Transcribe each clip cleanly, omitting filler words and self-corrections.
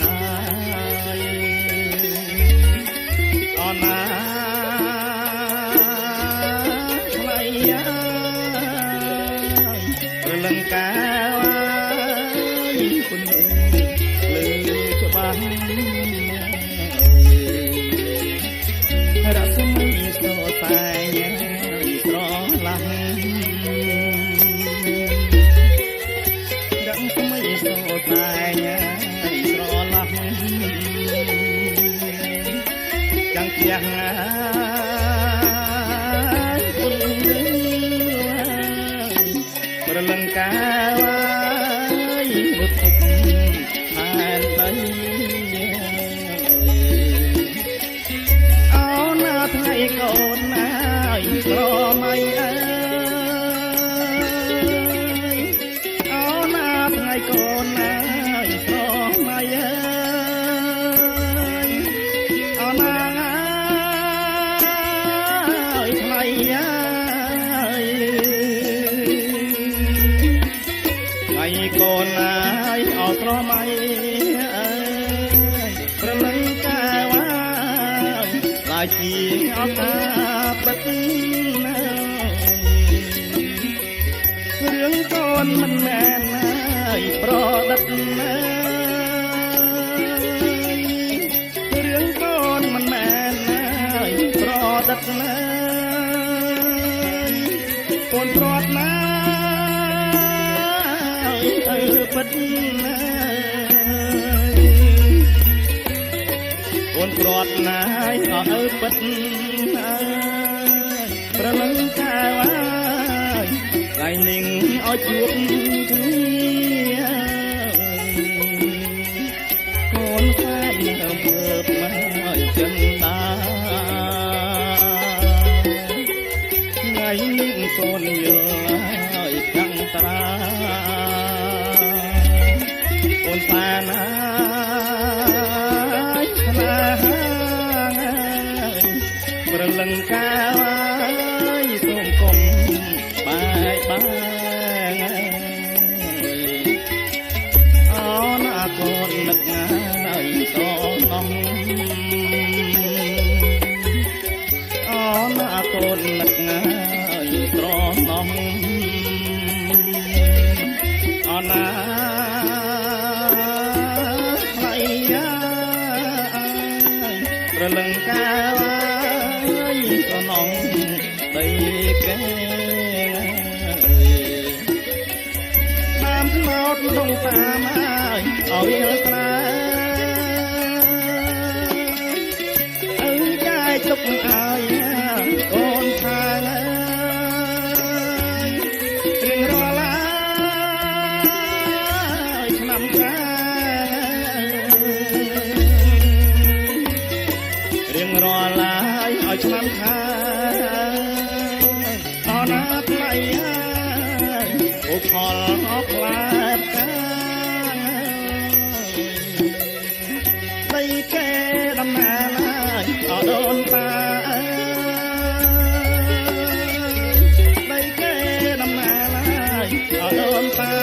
ហើយអណាថ្លៃរលឹងកាគុណលើច្បាស់រស្មីស្រតែងស្រឡាញ់ដឹងស្មីស្រតែងស្រឡាញ់ចាំងយ៉ាងគុណប្រលឹងកាមុតទុកថែនដីអោណាថ្ងៃកូនណាយស្រមៃអើយអោណាថ្ងៃកូនណាយស្រមៃអើយអោណាថ្ងៃអើយថ្ងៃកូនណាយអោស្រមៃអើយប្រលឹងកាវឡាជាអកាពិតរឿងកូនមិនមែនហើយប្រដិតរឿងកូនមិនមែនហើយប្រដិតកូនប្រត់ណាអើពិតកូនប្រត់ណាយអើពិតប្រលឹងកាវថ្ងៃនឹងឲ្យជួបគ្នាកូនស្អាតមើលមកចិនដាថ្ងៃនឹងកូនយល់ឲ្យកាំងត្រាកូនស្អាតណាប្រលឹងកាវសូមគុំបាយបាយអូនអាកូននឹកណាយតនំអូនអាកូននឹកណាយត្រនំអូណាថ្លៃប្រលឹងកាវសំណងដីកែតាមស្មោតដងតាមហើយឲ្យស្រាអើចាយទុកឲ្យកូនខាងរៀងរាល់ហើយឆ្នាំខារៀងរាល់ឲ្យឆ្នាំខាតណាថ្លៃអូផលអស់ខ្លាតកាដីកែដំណាលអដូនតាដីកែដំណាលអដូនតា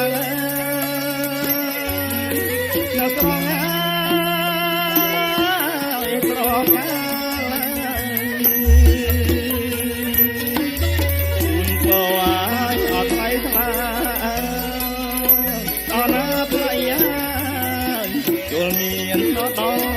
នៅស្រងហើយស្រកាអណាថ្លៃយល់មានដល់